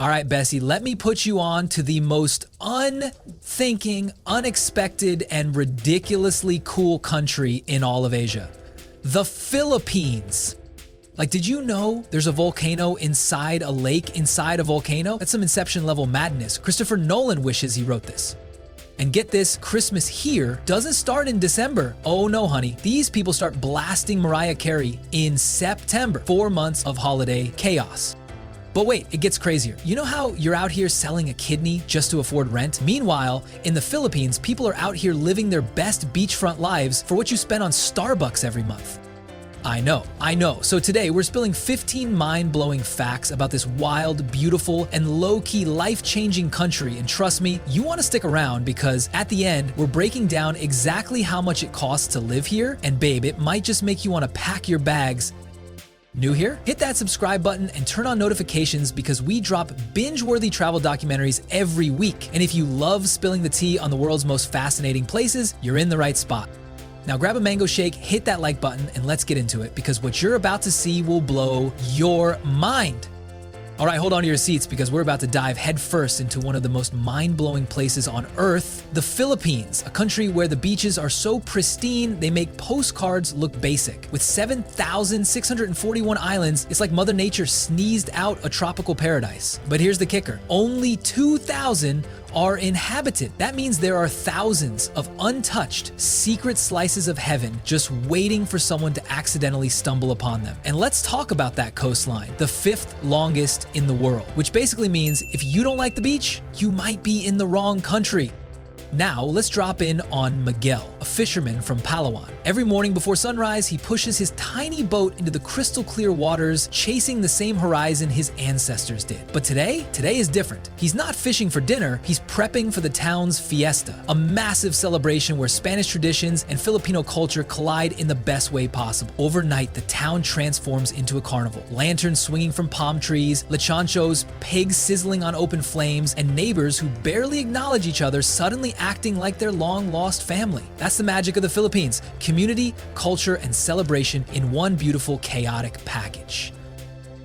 All right, Bessie, let me put you on to the most unthinking, unexpected, and ridiculously cool country in all of Asia. The Philippines. Like, did you know there's a volcano inside a lake inside a volcano? That's some Inception level madness. Christopher Nolan wishes he wrote this. And get this, Christmas here doesn't start in December. Oh no, honey. These people start blasting Mariah Carey in September. 4 months of holiday chaos. But wait, it gets crazier. You know how you're out here selling a kidney just to afford rent? Meanwhile, in the Philippines, people are out here living their best beachfront lives for what you spend on Starbucks every month. I know. So today we're spilling 15 mind-blowing facts about this wild, beautiful, and low-key life-changing country. And trust me, you want to stick around because at the end, we're breaking down exactly how much it costs to live here. And babe, it might just make you want to pack your bags. New here? Hit that subscribe button and turn on notifications because we drop binge-worthy travel documentaries every week. And if you love spilling the tea on the world's most fascinating places, you're in the right spot. Now grab a mango shake, hit that like button, and let's get into it because what you're about to see will blow your mind. All right, hold on to your seats because we're about to dive headfirst into one of the most mind-blowing places on Earth, the Philippines, a country where the beaches are so pristine they make postcards look basic. With 7,641 islands, it's like Mother Nature sneezed out a tropical paradise. But here's the kicker, only 2,000 are inhabited. That means there are thousands of untouched, secret slices of heaven just waiting for someone to accidentally stumble upon them. And let's talk about that coastline, the 5th longest in the world, which basically means if you don't like the beach, you might be in the wrong country. Now, let's drop in on Miguel, a fisherman from Palawan. Every morning before sunrise, he pushes his tiny boat into the crystal clear waters, chasing the same horizon his ancestors did. But today is different. He's not fishing for dinner, he's prepping for the town's fiesta, a massive celebration where Spanish traditions and Filipino culture collide in the best way possible. Overnight, the town transforms into a carnival. Lanterns swinging from palm trees, lechonchos, pigs sizzling on open flames, and neighbors who barely acknowledge each other suddenly acting like their long-lost family. That's the magic of the Philippines. Community, culture, and celebration in one beautiful, chaotic package.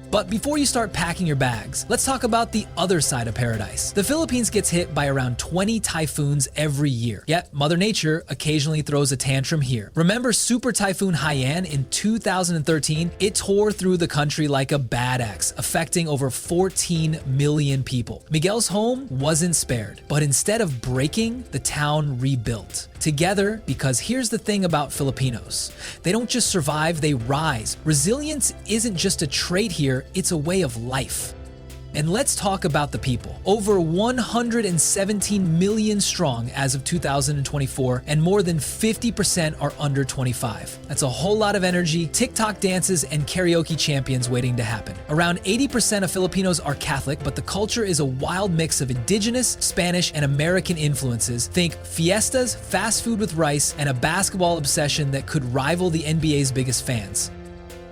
But before you start packing your bags, let's talk about the other side of paradise. The Philippines gets hit by around 20 typhoons every year. Yet, Mother Nature occasionally throws a tantrum here. Remember Super Typhoon Haiyan in 2013? It tore through the country like a bad axe, affecting over 14 million people. Miguel's home wasn't spared, but instead of breaking, the town rebuilt. Together, because here's the thing about Filipinos. They don't just survive, they rise. Resilience isn't just a trait here, it's a way of life. And let's talk about the people. Over 117 million strong as of 2024, and more than 50% are under 25. That's a whole lot of energy, TikTok dances, and karaoke champions waiting to happen. Around 80% of Filipinos are Catholic, but the culture is a wild mix of indigenous, Spanish, and American influences. Think fiestas, fast food with rice, and a basketball obsession that could rival the NBA's biggest fans.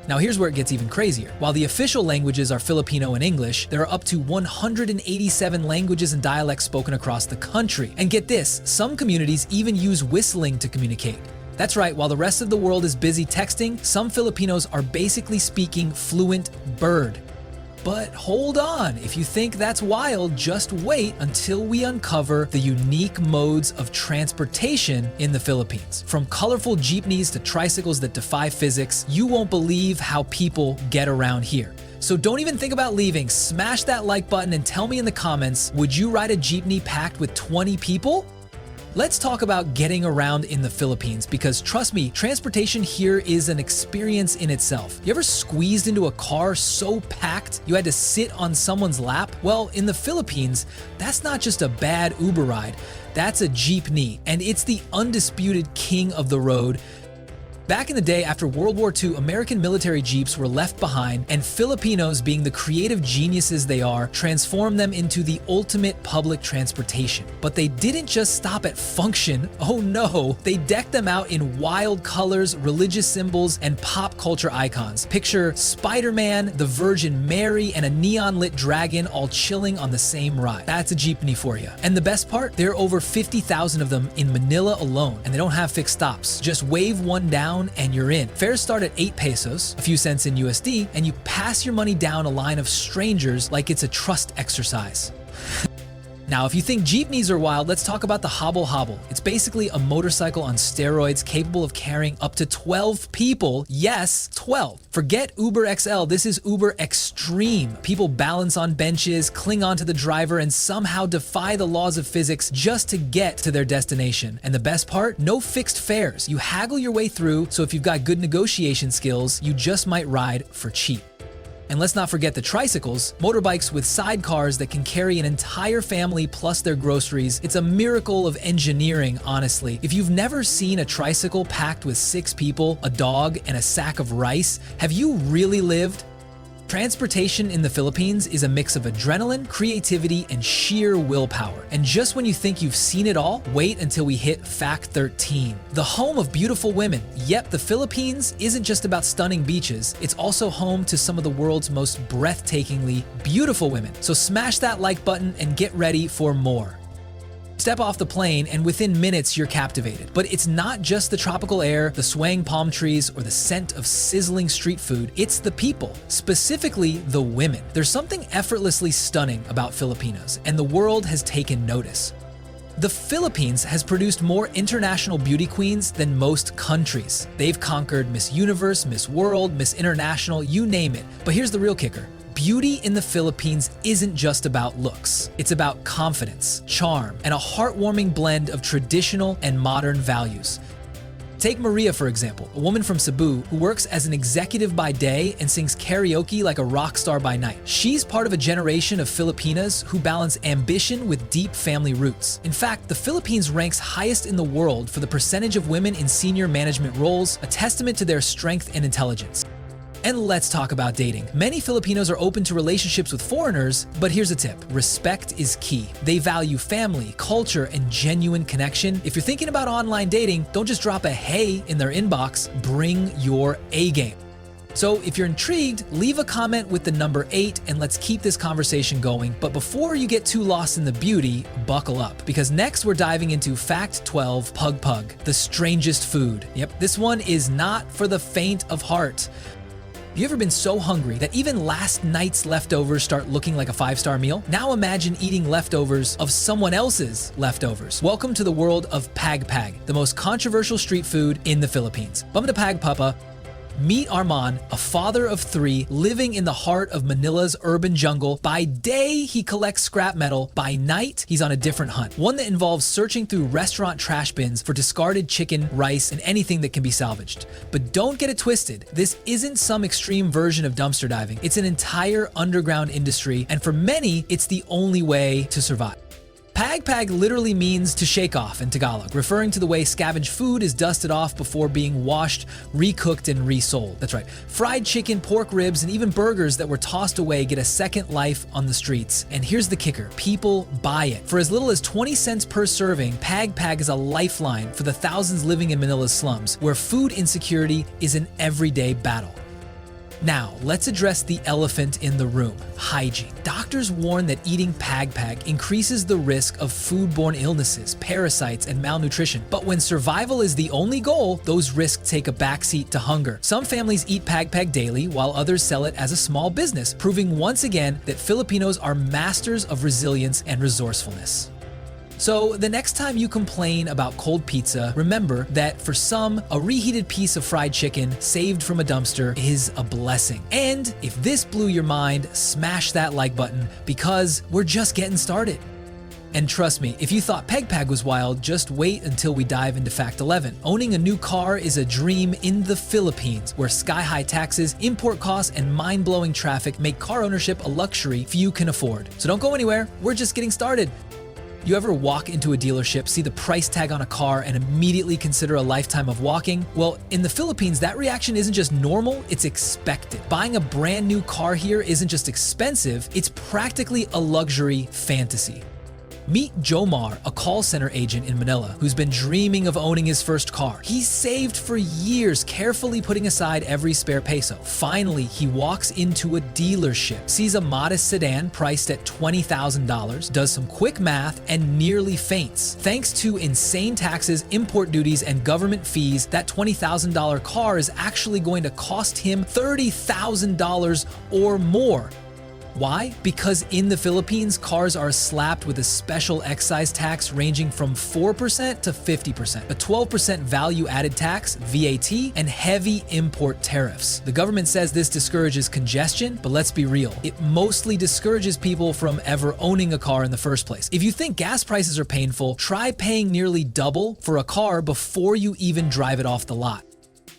Now here's where it gets even crazier. While the official languages are Filipino and English, there are up to 187 languages and dialects spoken across the country. And get this, some communities even use whistling to communicate. That's right, while the rest of the world is busy texting, some Filipinos are basically speaking fluent bird. But hold on, if you think that's wild, just wait until we uncover the unique modes of transportation in the Philippines. From colorful jeepneys to tricycles that defy physics, you won't believe how people get around here. So don't even think about leaving. Smash that like button and tell me in the comments, would you ride a jeepney packed with 20 people? Let's talk about getting around in the Philippines because trust me, transportation here is an experience in itself. You ever squeezed into a car so packed you had to sit on someone's lap? Well, in the Philippines, that's not just a bad Uber ride, that's a jeepney, and it's the undisputed king of the road. Back in the day after World War II, American military jeeps were left behind, and Filipinos, being the creative geniuses they are, transformed them into the ultimate public transportation. But they didn't just stop at function. Oh no, they decked them out in wild colors, religious symbols, and pop culture icons. Picture Spider-Man, the Virgin Mary, and a neon-lit dragon all chilling on the same ride. That's a jeepney for you. And the best part? There are over 50,000 of them in Manila alone, and they don't have fixed stops. Just wave one down down and you're in. Fares start at 8 pesos, a few cents in USD, and you pass your money down a line of strangers like it's a trust exercise. Now, if you think jeepneys are wild, let's talk about the Hobble Hobble. It's basically a motorcycle on steroids capable of carrying up to 12 people. Yes, 12. Forget Uber XL, this is Uber Extreme. People balance on benches, cling onto the driver, and somehow defy the laws of physics just to get to their destination. And the best part? No fixed fares. You haggle your way through, so if you've got good negotiation skills, you just might ride for cheap. And let's not forget the tricycles, motorbikes with sidecars that can carry an entire family plus their groceries. It's a miracle of engineering, honestly. If you've never seen a tricycle packed with 6 people, a dog, and a sack of rice, have you really lived? Transportation in the Philippines is a mix of adrenaline, creativity, and sheer willpower. And just when you think you've seen it all, wait until we hit Fact 13. The home of beautiful women. Yep, the Philippines isn't just about stunning beaches, it's also home to some of the world's most breathtakingly beautiful women. So smash that like button and get ready for more. Step off the plane and within minutes you're captivated. But it's not just the tropical air, the swaying palm trees, or the scent of sizzling street food, it's the people, specifically the women. There's something effortlessly stunning about Filipinos, and the world has taken notice. The Philippines has produced more international beauty queens than most countries. They've conquered Miss Universe, Miss World, Miss International, you name it. But here's the real kicker. Beauty in the Philippines isn't just about looks. It's about confidence, charm, and a heartwarming blend of traditional and modern values. Take Maria, for example, a woman from Cebu who works as an executive by day and sings karaoke like a rock star by night. She's part of a generation of Filipinas who balance ambition with deep family roots. In fact, the Philippines ranks highest in the world for the percentage of women in senior management roles, a testament to their strength and intelligence. And let's talk about dating. Many Filipinos are open to relationships with foreigners, but here's a tip. Respect is key. They value family, culture, and genuine connection. If you're thinking about online dating, don't just drop a hey in their inbox, bring your A game. So if you're intrigued, leave a comment with the number 8 and let's keep this conversation going. But before you get too lost in the beauty, buckle up. Because next we're diving into Fact 12, Pugpug, the strangest food. Yep, this one is not for the faint of heart. Have you ever been so hungry that even last night's leftovers start looking like a 5-star meal? Now imagine eating leftovers of someone else's leftovers. Welcome to the world of Pagpag, the most controversial street food in the Philippines. Bum to Pag Papa. Meet Arman, a father of 3 living in the heart of Manila's urban jungle. By day, he collects scrap metal. By night, he's on a different hunt. One that involves searching through restaurant trash bins for discarded chicken, rice, and anything that can be salvaged. But don't get it twisted. This isn't some extreme version of dumpster diving. It's an entire underground industry, and for many, it's the only way to survive. Pagpag literally means to shake off in Tagalog, referring to the way scavenged food is dusted off before being washed, recooked, and resold. That's right. Fried chicken, pork ribs, and even burgers that were tossed away get a second life on the streets. And here's the kicker. People buy it. For as little as 20 cents per serving, Pagpag is a lifeline for the thousands living in Manila's slums, where food insecurity is an everyday battle. Now, let's address the elephant in the room, hygiene. Doctors warn that eating Pagpag increases the risk of foodborne illnesses, parasites, and malnutrition. But when survival is the only goal, those risks take a backseat to hunger. Some families eat Pagpag daily, while others sell it as a small business, proving once again that Filipinos are masters of resilience and resourcefulness. So the next time you complain about cold pizza, remember that for some, a reheated piece of fried chicken saved from a dumpster is a blessing. And if this blew your mind, smash that like button because we're just getting started. And trust me, if you thought Pagpag was wild, just wait until we dive into Fact 11. Owning a new car is a dream in the Philippines, where sky-high taxes, import costs, and mind-blowing traffic make car ownership a luxury few can afford. So don't go anywhere, we're just getting started. You ever walk into a dealership, see the price tag on a car, and immediately consider a lifetime of walking? Well, in the Philippines, that reaction isn't just normal, it's expected. Buying a brand new car here isn't just expensive, it's practically a luxury fantasy. Meet Jomar, a call center agent in Manila who's been dreaming of owning his first car. He's saved for years, carefully putting aside every spare peso. Finally, he walks into a dealership, sees a modest sedan priced at $20,000, does some quick math, and nearly faints. Thanks to insane taxes, import duties, and government fees, that $20,000 car is actually going to cost him $30,000 or more. Why? Because in the Philippines, cars are slapped with a special excise tax ranging from 4% to 50%, a 12% value-added tax, VAT, and heavy import tariffs. The government says this discourages congestion, but let's be real, it mostly discourages people from ever owning a car in the first place. If you think gas prices are painful, try paying nearly double for a car before you even drive it off the lot.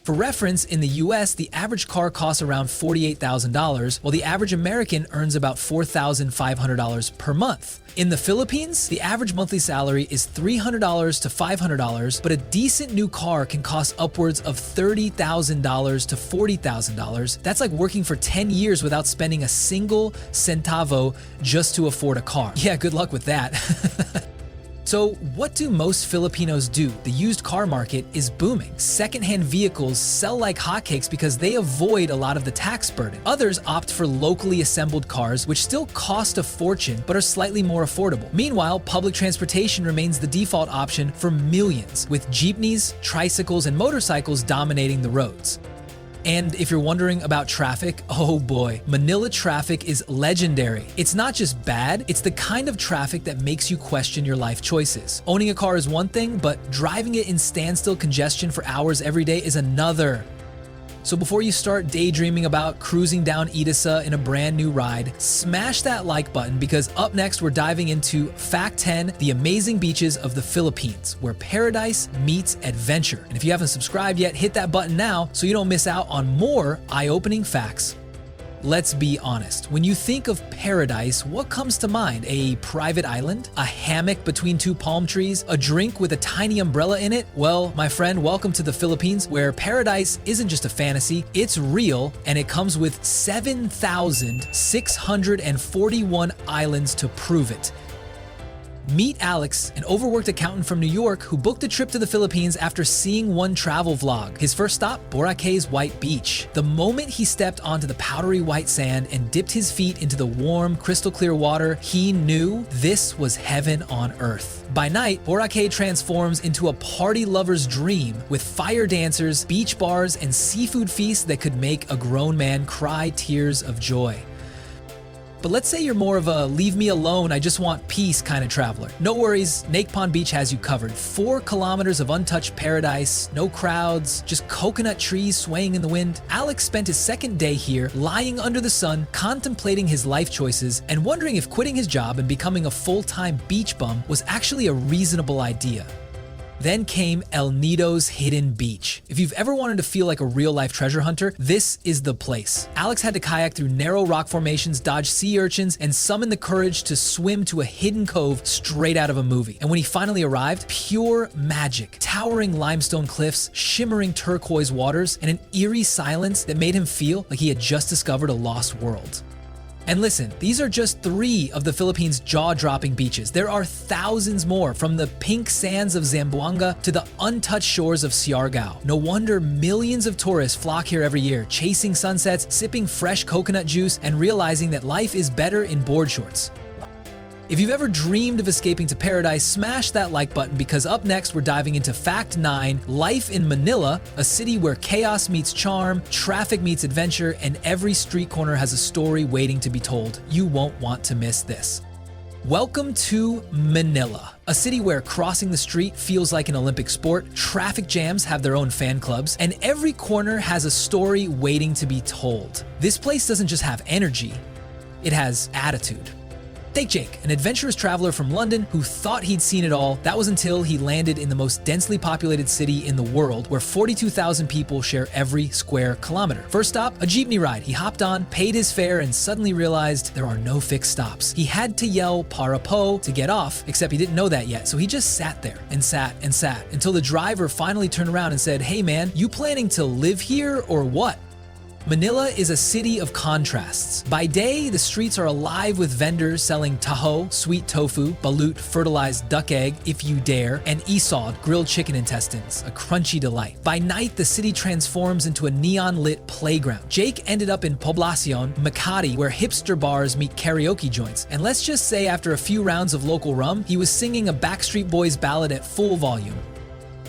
For reference, in the US, the average car costs around $48,000, while the average American earns about $4,500 per month. In the Philippines, the average monthly salary is $300 to $500, but a decent new car can cost upwards of $30,000 to $40,000. That's like working for 10 years without spending a single centavo just to afford a car. Yeah, good luck with that. So what do most Filipinos do? The used car market is booming. Secondhand vehicles sell like hotcakes because they avoid a lot of the tax burden. Others opt for locally assembled cars, which still cost a fortune but are slightly more affordable. Meanwhile, public transportation remains the default option for millions, with jeepneys, tricycles, and motorcycles dominating the roads. And if you're wondering about traffic, oh boy, Manila traffic is legendary. It's not just bad, it's the kind of traffic that makes you question your life choices. Owning a car is one thing, but driving it in standstill congestion for hours every day is another. So before you start daydreaming about cruising down Idasa in a brand new ride, smash that like button, because up next we're diving into Fact 10, the amazing beaches of the Philippines, where paradise meets adventure. And if you haven't subscribed yet, hit that button now so you don't miss out on more eye-opening facts. Let's be honest, when you think of paradise, what comes to mind? A private island? A hammock between two palm trees? A drink with a tiny umbrella in it? Well, my friend, welcome to the Philippines, where paradise isn't just a fantasy, it's real, and it comes with 7,641 islands to prove it. Meet Alex, an overworked accountant from New York who booked a trip to the Philippines after seeing one travel vlog. His first stop, Boraca's White Beach. The moment he stepped onto the powdery white sand and dipped his feet into the warm, crystal clear water, he knew this was heaven on earth. By night, Boracay transforms into a party lover's dream, with fire dancers, beach bars, and seafood feasts that could make a grown man cry tears of joy. But let's say you're more of a leave me alone, I just want peace kind of traveler. No worries, Nake Pond Beach has you covered. 4 kilometers of untouched paradise, no crowds, just coconut trees swaying in the wind. Alex spent his second day here, lying under the sun, contemplating his life choices, and wondering if quitting his job and becoming a full-time beach bum was actually a reasonable idea. Then came El Nido's Hidden Beach. If you've ever wanted to feel like a real-life treasure hunter, this is the place. Alex had to kayak through narrow rock formations, dodge sea urchins, and summon the courage to swim to a hidden cove straight out of a movie. And when he finally arrived, pure magic. Towering limestone cliffs, shimmering turquoise waters, and an eerie silence that made him feel like he had just discovered a lost world. And listen, these are just 3 of the Philippines' jaw-dropping beaches. There are thousands more, from the pink sands of Zamboanga to the untouched shores of Siargao. No wonder millions of tourists flock here every year, chasing sunsets, sipping fresh coconut juice, and realizing that life is better in board shorts. If you've ever dreamed of escaping to paradise, smash that like button, because up next we're diving into Fact 9, life in Manila, a city where chaos meets charm, traffic meets adventure, and every street corner has a story waiting to be told. You won't want to miss this. Welcome to Manila, a city where crossing the street feels like an Olympic sport, traffic jams have their own fan clubs, and every corner has a story waiting to be told. This place doesn't just have energy, it has attitude. Take Jake, an adventurous traveler from London who thought he'd seen it all. That was until he landed in the most densely populated city in the world, where 42,000 people share every square kilometer. First stop, a jeepney ride. He hopped on, paid his fare, and suddenly realized there are no fixed stops. He had to yell "para po" to get off, except he didn't know that yet, so he just sat there and sat and sat until the driver finally turned around and said, "Hey man, you planning to live here or what?" Manila is a city of contrasts. By day, the streets are alive with vendors selling taho, sweet tofu, balut, fertilized duck egg, if you dare, and isod, grilled chicken intestines, a crunchy delight. By night, the city transforms into a neon-lit playground. Jake ended up in Poblacion, Makati, where hipster bars meet karaoke joints. And let's just say after a few rounds of local rum, he was singing a Backstreet Boys ballad at full volume.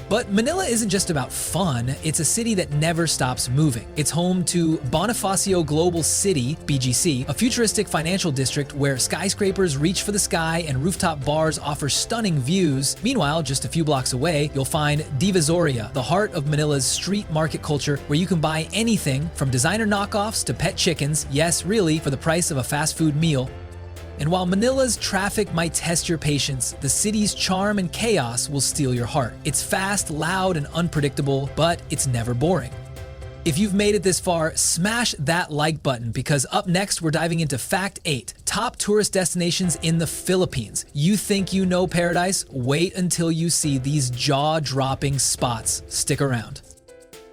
But Manila isn't just about fun, it's a city that never stops moving. It's home to Bonifacio Global City, BGC, a futuristic financial district where skyscrapers reach for the sky and rooftop bars offer stunning views. Meanwhile, just a few blocks away, you'll find Divisoria, the heart of Manila's street market culture, where you can buy anything from designer knockoffs to pet chickens, yes, really, for the price of a fast food meal. And while Manila's traffic might test your patience, the city's charm and chaos will steal your heart. It's fast, loud, and unpredictable, but it's never boring. If you've made it this far, smash that like button, because up next we're diving into Fact 8, top tourist destinations in the Philippines. You think you know paradise? Wait until you see these jaw-dropping spots. Stick around.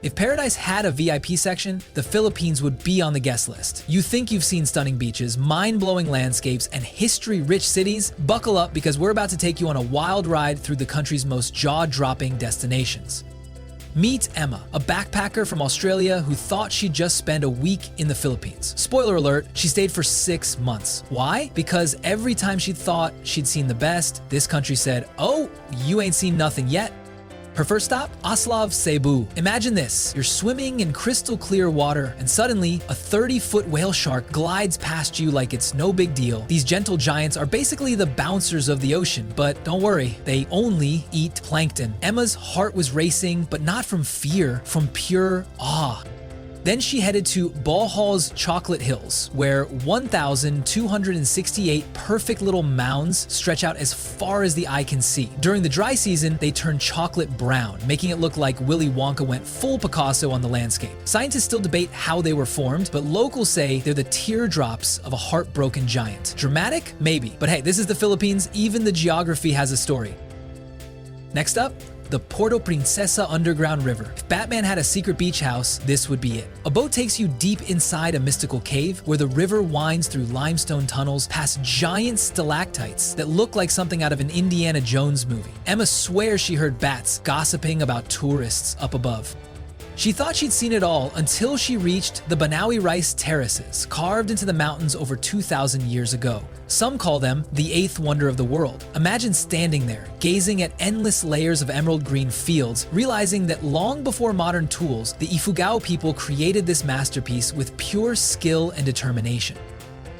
If paradise had a VIP section, the Philippines would be on the guest list. You think you've seen stunning beaches, mind-blowing landscapes, and history-rich cities? Buckle up, because we're about to take you on a wild ride through the country's most jaw-dropping destinations. Meet Emma, a backpacker from Australia who thought she'd just spend a week in the Philippines. Spoiler alert, she stayed for 6 months. Why? Because every time she thought she'd seen the best, this country said, "Oh, you ain't seen nothing yet." Her first stop? Aslav, Cebu. Imagine this, you're swimming in crystal clear water and suddenly a 30-foot whale shark glides past you like it's no big deal. These gentle giants are basically the bouncers of the ocean, but don't worry, they only eat plankton. Emma's heart was racing, but not from fear, from pure awe. Then she headed to Baja's Chocolate Hills, where 1,268 perfect little mounds stretch out as far as the eye can see. During the dry season, they turn chocolate brown, making it look like Willy Wonka went full Picasso on the landscape. Scientists still debate how they were formed, but locals say they're the teardrops of a heartbroken giant. Dramatic? Maybe. But hey, this is the Philippines, even the geography has a story. Next up, the Puerto Princesa Underground River. If Batman had a secret beach house, this would be it. A boat takes you deep inside a mystical cave where the river winds through limestone tunnels past giant stalactites that look like something out of an Indiana Jones movie. Emma swears she heard bats gossiping about tourists up above. She thought she'd seen it all until she reached the Banawi rice terraces, carved into the mountains over 2,000 years ago. Some call them the eighth wonder of the world. Imagine standing there, gazing at endless layers of emerald green fields, realizing that long before modern tools, the Ifugao people created this masterpiece with pure skill and determination.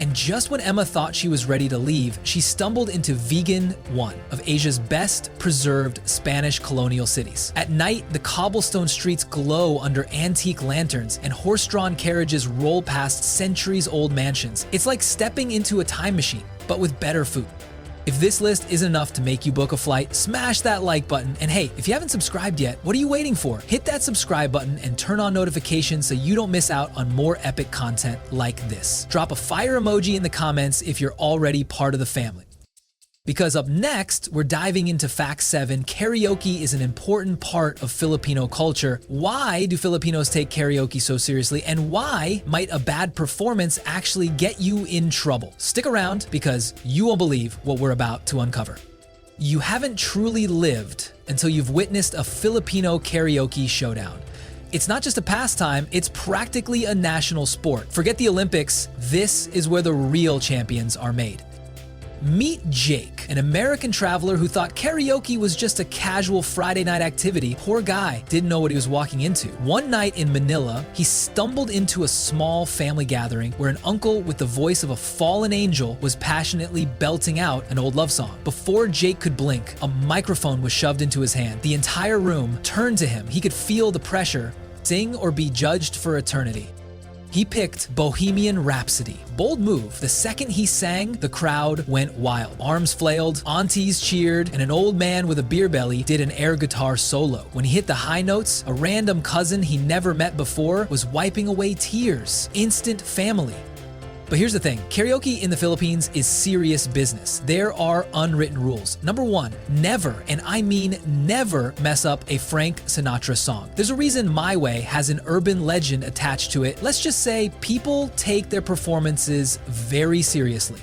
And just when Emma thought she was ready to leave, she stumbled into Vigan, one of Asia's best preserved Spanish colonial cities. At night, the cobblestone streets glow under antique lanterns and horse-drawn carriages roll past centuries-old mansions. It's like stepping into a time machine, but with better food. If this list isn't enough to make you book a flight, smash that like button. And hey, if you haven't subscribed yet, what are you waiting for? Hit that subscribe button and turn on notifications so you don't miss out on more epic content like this. Drop a fire emoji in the comments if you're already part of the family. Because up next, we're diving into Fact 7, karaoke is an important part of Filipino culture. Why do Filipinos take karaoke so seriously, and why might a bad performance actually get you in trouble? Stick around, because you won't believe what we're about to uncover. You haven't truly lived until you've witnessed a Filipino karaoke showdown. It's not just a pastime, it's practically a national sport. Forget the Olympics, this is where the real champions are made. Meet Jake, an American traveler who thought karaoke was just a casual Friday night activity. Poor guy, didn't know what he was walking into. One night in Manila, he stumbled into a small family gathering where an uncle with the voice of a fallen angel was passionately belting out an old love song. Before Jake could blink, a microphone was shoved into his hand. The entire room turned to him. He could feel the pressure. Sing or be judged for eternity. He picked Bohemian Rhapsody. Bold move. The second he sang, the crowd went wild. Arms flailed, aunties cheered, and an old man with a beer belly did an air guitar solo. When he hit the high notes, a random cousin he never met before was wiping away tears. Instant family. But here's the thing, karaoke in the Philippines is serious business. There are unwritten rules. Number one, never, and I mean never, mess up a Frank Sinatra song. There's a reason My Way has an urban legend attached to it. Let's just say people take their performances very seriously.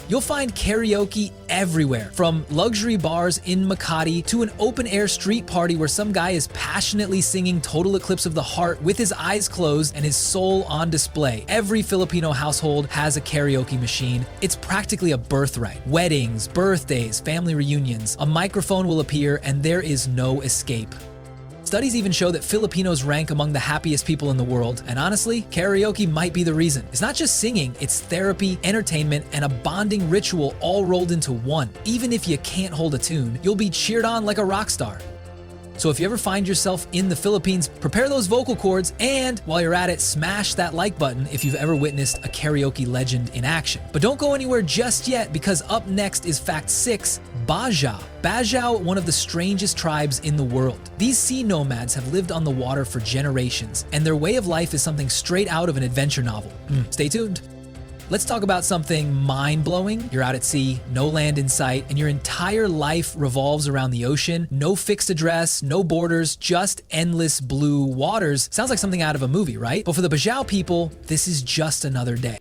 You'll find karaoke everywhere, from luxury bars in Makati to an open-air street party where some guy is passionately singing Total Eclipse of the Heart with his eyes closed and his soul on display. Every Filipino household has a karaoke machine. It's practically a birthright. Weddings, birthdays, family reunions, a microphone will appear and there is no escape. Studies even show that Filipinos rank among the happiest people in the world, and honestly, karaoke might be the reason. It's not just singing, it's therapy, entertainment, and a bonding ritual all rolled into one. Even if you can't hold a tune, you'll be cheered on like a rock star. So if you ever find yourself in the Philippines, prepare those vocal cords, and while you're at it, smash that like button if you've ever witnessed a karaoke legend in action. But don't go anywhere just yet, because up next is fact 6, Bajau. Bajau, one of the strangest tribes in the world. These sea nomads have lived on the water for generations, and their way of life is something straight out of an adventure novel. Stay tuned. Let's talk about something mind-blowing. You're out at sea, no land in sight, and your entire life revolves around the ocean. No fixed address, no borders, just endless blue waters. Sounds like something out of a movie, right? But for the Bajau people, this is just another day.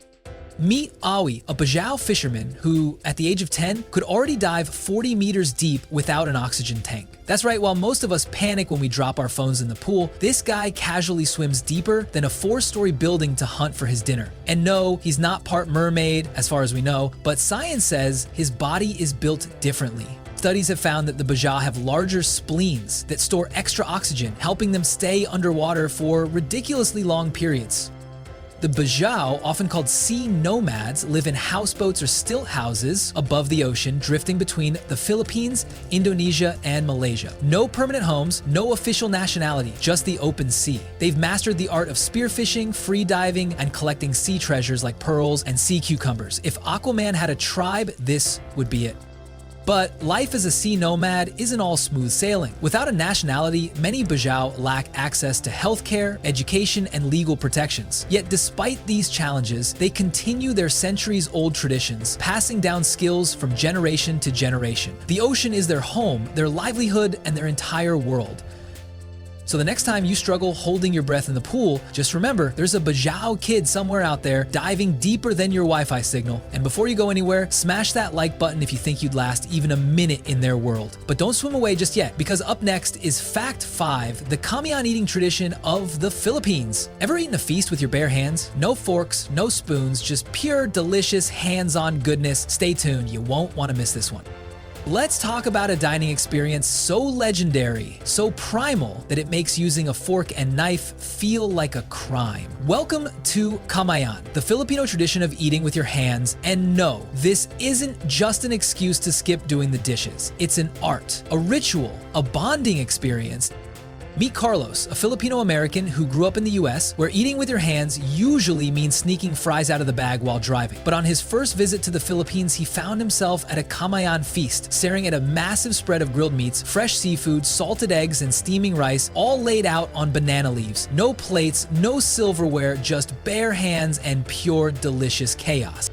Meet Awi, a Bajau fisherman who, at the age of 10, could already dive 40 meters deep without an oxygen tank. That's right, while most of us panic when we drop our phones in the pool, this guy casually swims deeper than a 4-story building to hunt for his dinner. And no, he's not part mermaid, as far as we know, but science says his body is built differently. Studies have found that the Bajau have larger spleens that store extra oxygen, helping them stay underwater for ridiculously long periods. The Bajau, often called sea nomads, live in houseboats or stilt houses above the ocean, drifting between the Philippines, Indonesia, and Malaysia. No permanent homes, no official nationality, just the open sea. They've mastered the art of spearfishing, free diving, and collecting sea treasures like pearls and sea cucumbers. If Aquaman had a tribe, this would be it. But life as a sea nomad isn't all smooth sailing. Without a nationality, many Bajau lack access to healthcare, education, and legal protections. Yet despite these challenges, they continue their centuries-old traditions, passing down skills from generation to generation. The ocean is their home, their livelihood, and their entire world. So the next time you struggle holding your breath in the pool, just remember, there's a Bajau kid somewhere out there diving deeper than your Wi-Fi signal. And before you go anywhere, smash that like button if you think you'd last even a minute in their world. But don't swim away just yet, because up next is fact 5, the Kamayan eating tradition of the Philippines. Ever eaten a feast with your bare hands? No forks, no spoons, just pure, delicious, hands-on goodness. Stay tuned, you won't want to miss this one. Let's talk about a dining experience so legendary, so primal, that it makes using a fork and knife feel like a crime. Welcome to Kamayan, the Filipino tradition of eating with your hands. And no, this isn't just an excuse to skip doing the dishes. It's an art, a ritual, a bonding experience. Meet Carlos, a Filipino-American who grew up in the US, where eating with your hands usually means sneaking fries out of the bag while driving. But on his first visit to the Philippines, he found himself at a Kamayan feast, staring at a massive spread of grilled meats, fresh seafood, salted eggs, and steaming rice, all laid out on banana leaves. No plates, no silverware, just bare hands and pure delicious chaos.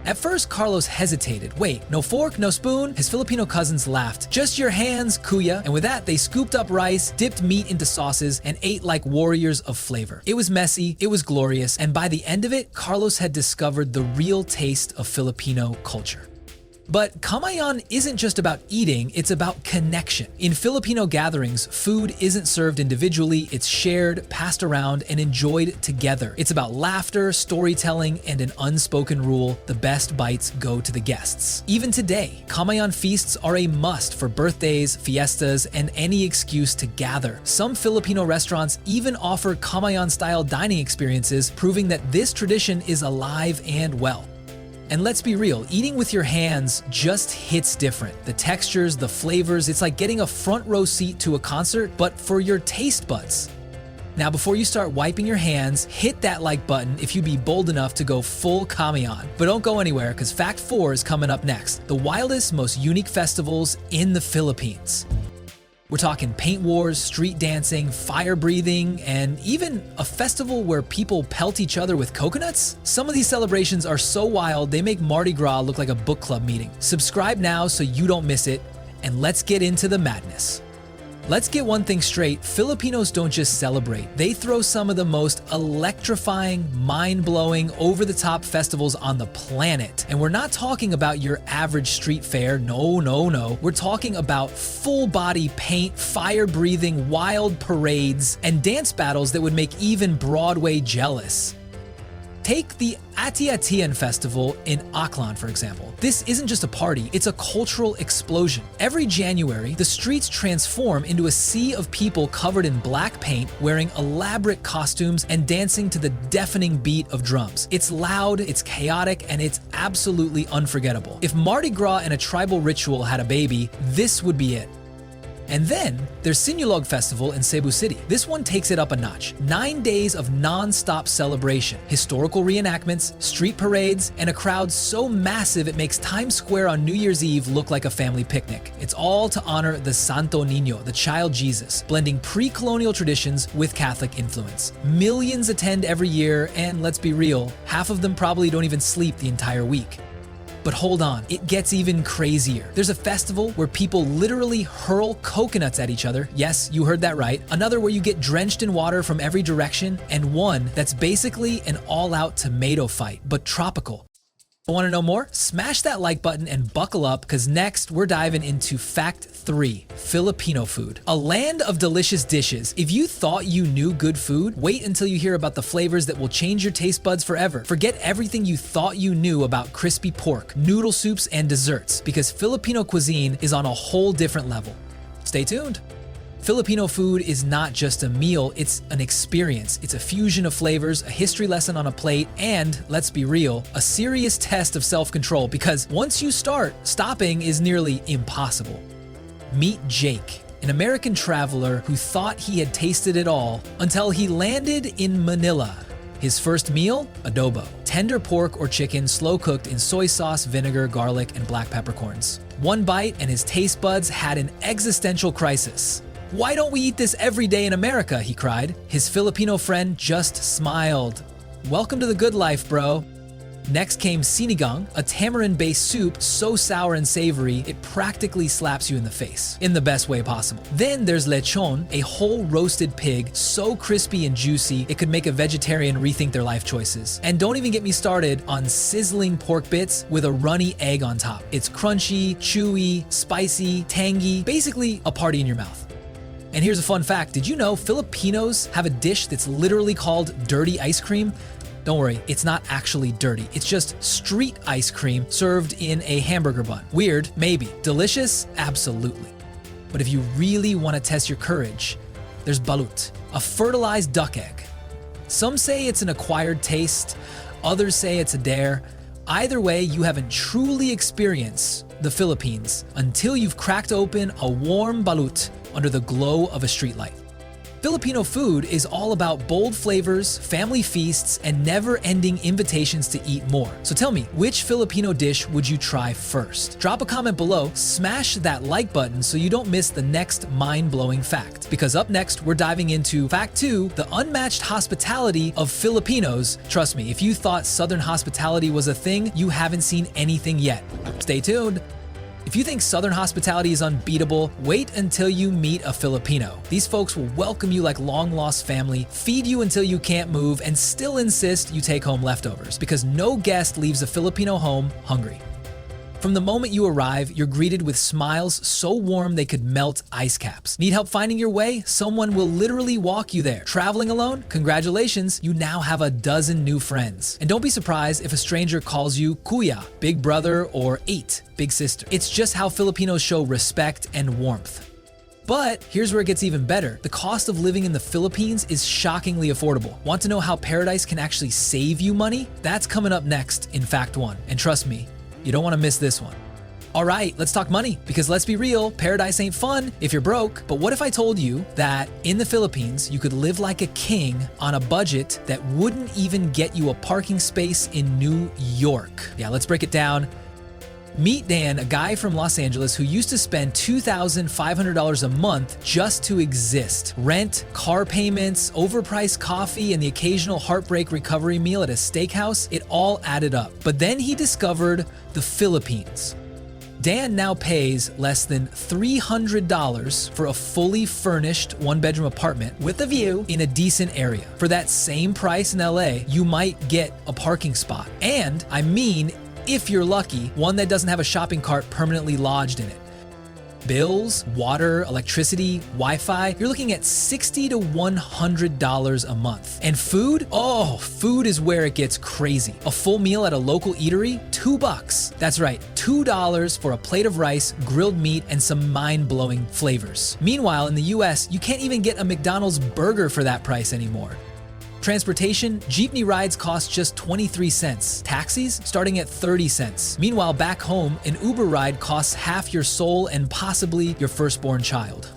At first, Carlos hesitated. Wait, no fork, no spoon? His Filipino cousins laughed. Just your hands, kuya. And with that, they scooped up rice, dipped meat into sauces, and ate like warriors of flavor. It was messy, it was glorious, and by the end of it, Carlos had discovered the real taste of Filipino culture. But Kamayan isn't just about eating, it's about connection. In Filipino gatherings, food isn't served individually, it's shared, passed around, and enjoyed together. It's about laughter, storytelling, and an unspoken rule: the best bites go to the guests. Even today, Kamayan feasts are a must for birthdays, fiestas, and any excuse to gather. Some Filipino restaurants even offer Kamayan-style dining experiences, proving that this tradition is alive and well. And let's be real, eating with your hands just hits different. The textures, the flavors, it's like getting a front row seat to a concert, but for your taste buds. Now, before you start wiping your hands, hit that like button if you'd be bold enough to go full Kamayan. But don't go anywhere, because fact 4 is coming up next. The wildest, most unique festivals in the Philippines. We're talking paint wars, street dancing, fire breathing, and even a festival where people pelt each other with coconuts? Some of these celebrations are so wild, they make Mardi Gras look like a book club meeting. Subscribe now so you don't miss it, and let's get into the madness. Let's get one thing straight, Filipinos don't just celebrate. They throw some of the most electrifying, mind-blowing, over-the-top festivals on the planet. And we're not talking about your average street fair, no. We're talking about full-body paint, fire-breathing, wild parades, and dance battles that would make even Broadway jealous. Take the Ati-Atian Festival in Aklan, for example. This isn't just a party, it's a cultural explosion. Every January, the streets transform into a sea of people covered in black paint, wearing elaborate costumes and dancing to the deafening beat of drums. It's loud, it's chaotic, and it's absolutely unforgettable. If Mardi Gras and a tribal ritual had a baby, this would be it. And then there's Sinulog Festival in Cebu City. This one takes it up a notch. 9 days of non-stop celebration, historical reenactments, street parades, and a crowd so massive it makes Times Square on New Year's Eve look like a family picnic. It's all to honor the Santo Niño, the child Jesus, blending pre-colonial traditions with Catholic influence. Millions attend every year, and let's be real, half of them probably don't even sleep the entire week. But hold on, it gets even crazier. There's a festival where people literally hurl coconuts at each other. Yes, you heard that right. Another where you get drenched in water from every direction, and one that's basically an all-out tomato fight, but tropical. Want to know more? Smash that like button and buckle up, because next we're diving into Fact 3, Filipino food. A land of delicious dishes. If you thought you knew good food, wait until you hear about the flavors that will change your taste buds forever. Forget everything you thought you knew about crispy pork, noodle soups, and desserts, because Filipino cuisine is on a whole different level. Stay tuned. Filipino food is not just a meal, it's an experience. It's a fusion of flavors, a history lesson on a plate, and, let's be real, a serious test of self-control, because once you start, stopping is nearly impossible. Meet Jake, an American traveler who thought he had tasted it all until he landed in Manila. His first meal? Adobo. Tender pork or chicken slow-cooked in soy sauce, vinegar, garlic, and black peppercorns. One bite and his taste buds had an existential crisis. "Why don't we eat this every day in America?" he cried. His Filipino friend just smiled. "Welcome to the good life, bro." Next came sinigang, a tamarind-based soup so sour and savory it practically slaps you in the face, in the best way possible. Then there's lechon, a whole roasted pig so crispy and juicy it could make a vegetarian rethink their life choices. And don't even get me started on sizzling pork bits with a runny egg on top. It's crunchy, chewy, spicy, tangy, basically a party in your mouth. And here's a fun fact. Did you know Filipinos have a dish that's literally called dirty ice cream? Don't worry, it's not actually dirty. It's just street ice cream served in a hamburger bun. Weird? Maybe. Delicious? Absolutely. But if you really want to test your courage, there's balut, a fertilized duck egg. Some say it's an acquired taste, others say it's a dare. Either way, you haven't truly experienced the Philippines until you've cracked open a warm balut under the glow of a streetlight. Filipino food is all about bold flavors, family feasts, and never-ending invitations to eat more. So tell me, which Filipino dish would you try first? Drop a comment below, smash that like button so you don't miss the next mind-blowing fact. Because up next, we're diving into Fact 2, the unmatched hospitality of Filipinos. Trust me, if you thought Southern hospitality was a thing, you haven't seen anything yet. Stay tuned. If you think Southern hospitality is unbeatable, wait until you meet a Filipino. These folks will welcome you like long-lost family, feed you until you can't move, and still insist you take home leftovers, because no guest leaves a Filipino home hungry. From the moment you arrive, you're greeted with smiles so warm they could melt ice caps. Need help finding your way? Someone will literally walk you there. Traveling alone? Congratulations, you now have a dozen new friends. And don't be surprised if a stranger calls you kuya, big brother, or ate, big sister. It's just how Filipinos show respect and warmth. But here's where it gets even better. The cost of living in the Philippines is shockingly affordable. Want to know how paradise can actually save you money? That's coming up next in Fact 1. And trust me, you don't want to miss this one. All right, let's talk money, because let's be real, paradise ain't fun if you're broke. But what if I told you that in the Philippines, you could live like a king on a budget that wouldn't even get you a parking space in New York? Yeah, let's break it down. Meet Dan, a guy from Los Angeles who used to spend $2,500 a month just to exist. Rent, car payments, overpriced coffee, and the occasional heartbreak recovery meal at a steakhouse, it all added up. But then he discovered the Philippines. Dan now pays less than $300 for a fully furnished one-bedroom apartment with a view in a decent area. For that same price in LA, you might get a parking spot. And I mean, if you're lucky, one that doesn't have a shopping cart permanently lodged in it. Bills, water, electricity, Wi-Fi, you're looking at $60 to $100 a month. And food? Oh, food is where it gets crazy. A full meal at a local eatery? $2. That's right, $2 for a plate of rice, grilled meat, and some mind-blowing flavors. Meanwhile, in the US, you can't even get a McDonald's burger for that price anymore. Transportation, jeepney rides cost just 23 cents. Taxis starting at 30 cents. Meanwhile, back home, an Uber ride costs half your soul and possibly your firstborn child.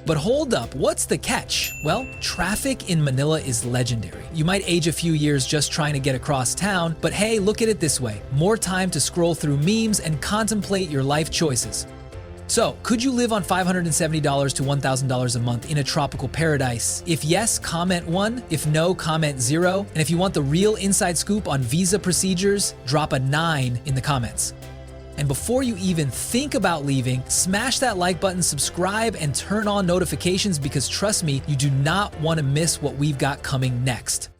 But hold up, what's the catch? Well, traffic in Manila is legendary. You might age a few years just trying to get across town, but hey, look at it this way. More time to scroll through memes and contemplate your life choices. So, could you live on $570 to $1,000 a month in a tropical paradise? If yes, comment 1. If no, comment 0. And if you want the real inside scoop on visa procedures, drop a 9 in the comments. And before you even think about leaving, smash that like button, subscribe, and turn on notifications because trust me, you do not want to miss what we've got coming next.